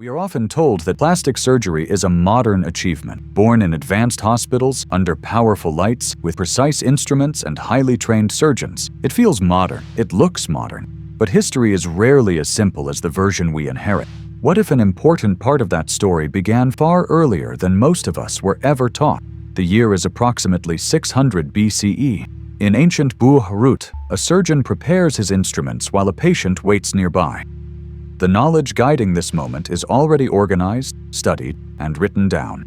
We are often told that plastic surgery is a modern achievement, born in advanced hospitals, under powerful lights, with precise instruments and highly trained surgeons. It feels modern, it looks modern, but history is rarely as simple as the version we inherit. What if an important part of that story began far earlier than most of us were ever taught? The year is approximately 600 BCE. In ancient Bharat, a surgeon prepares his instruments while a patient waits nearby. The knowledge guiding this moment is already organized, studied, and written down.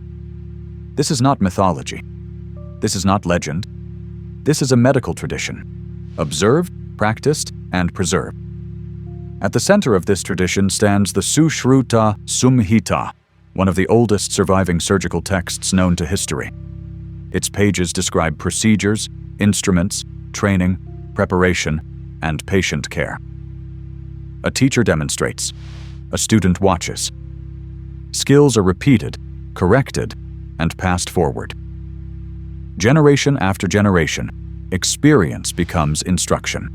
This is not mythology. This is not legend. This is a medical tradition, observed, practiced, and preserved. At the center of this tradition stands the Sushruta Samhita, one of the oldest surviving surgical texts known to history. Its pages describe procedures, instruments, training, preparation, and patient care. A teacher demonstrates. A student watches. Skills are repeated, corrected, and passed forward. Generation after generation, experience becomes instruction.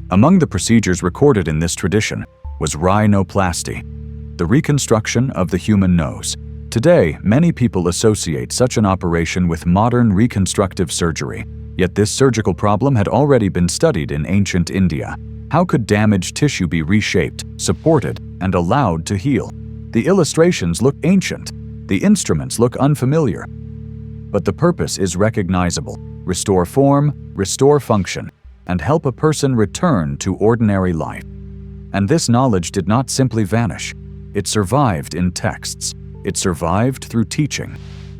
Among the procedures recorded in this tradition was rhinoplasty, the reconstruction of the human nose. Today, many people associate such an operation with modern reconstructive surgery, yet this surgical problem had already been studied in ancient India. How could damaged tissue be reshaped, supported, and allowed to heal? The illustrations look ancient. The instruments look unfamiliar. But the purpose is recognizable: restore form, restore function, and help a person return to ordinary life. And this knowledge did not simply vanish. It survived in texts. It survived through teaching.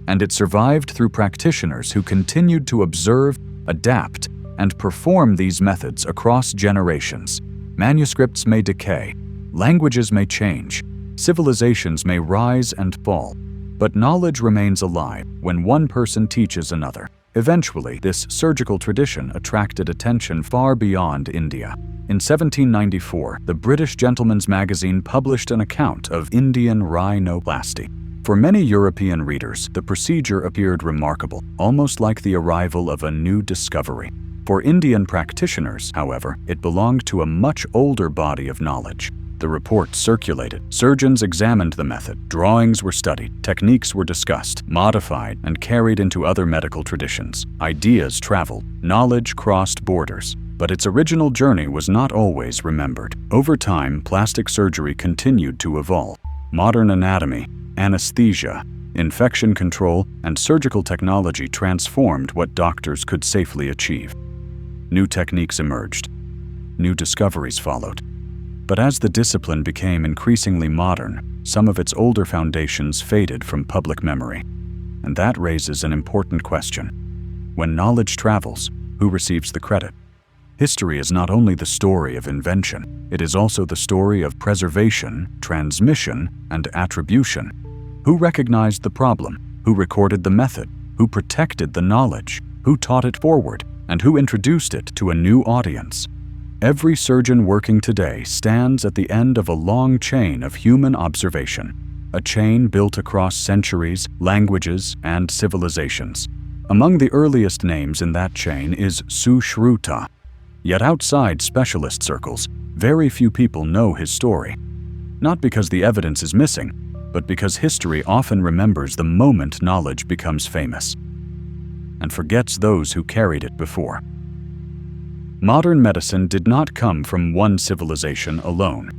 And it survived through practitioners who continued to observe, adapt, and perform these methods across generations. Manuscripts may decay, languages may change, civilizations may rise and fall, but knowledge remains alive when one person teaches another. Eventually, this surgical tradition attracted attention far beyond India. In 1794, the British Gentleman's Magazine published an account of Indian rhinoplasty. For many European readers, the procedure appeared remarkable, almost like the arrival of a new discovery. For Indian practitioners, however, it belonged to a much older body of knowledge. The report circulated. Surgeons examined the method. Drawings were studied. Techniques were discussed, modified, and carried into other medical traditions. Ideas traveled. Knowledge crossed borders. But its original journey was not always remembered. Over time, plastic surgery continued to evolve. Modern anatomy, anesthesia, infection control, and surgical technology transformed what doctors could safely achieve. New techniques emerged. New discoveries followed. But as the discipline became increasingly modern, some of its older foundations faded from public memory. And that raises an important question. When knowledge travels, who receives the credit? History is not only the story of invention, it is also the story of preservation, transmission, and attribution. Who recognized the problem? Who recorded the method? Who protected the knowledge? Who taught it forward? And who introduced it to a new audience? Every surgeon working today stands at the end of a long chain of human observation, a chain built across centuries, languages, and civilizations. Among the earliest names in that chain is Sushruta. Yet outside specialist circles, very few people know his story. Not because the evidence is missing, but because history often remembers the moment knowledge becomes famous and forgets those who carried it before. Modern medicine did not come from one civilization alone.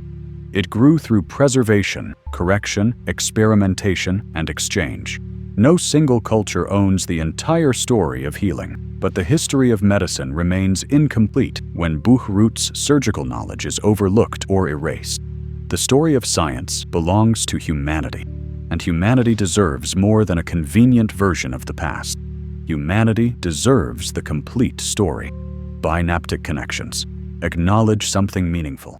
It grew through preservation, correction, experimentation, and exchange. No single culture owns the entire story of healing, but the history of medicine remains incomplete when Bharat's surgical knowledge is overlooked or erased. The story of science belongs to humanity, and humanity deserves more than a convenient version of the past. Humanity deserves the complete story. Bynaptic Connections. Acknowledge something meaningful.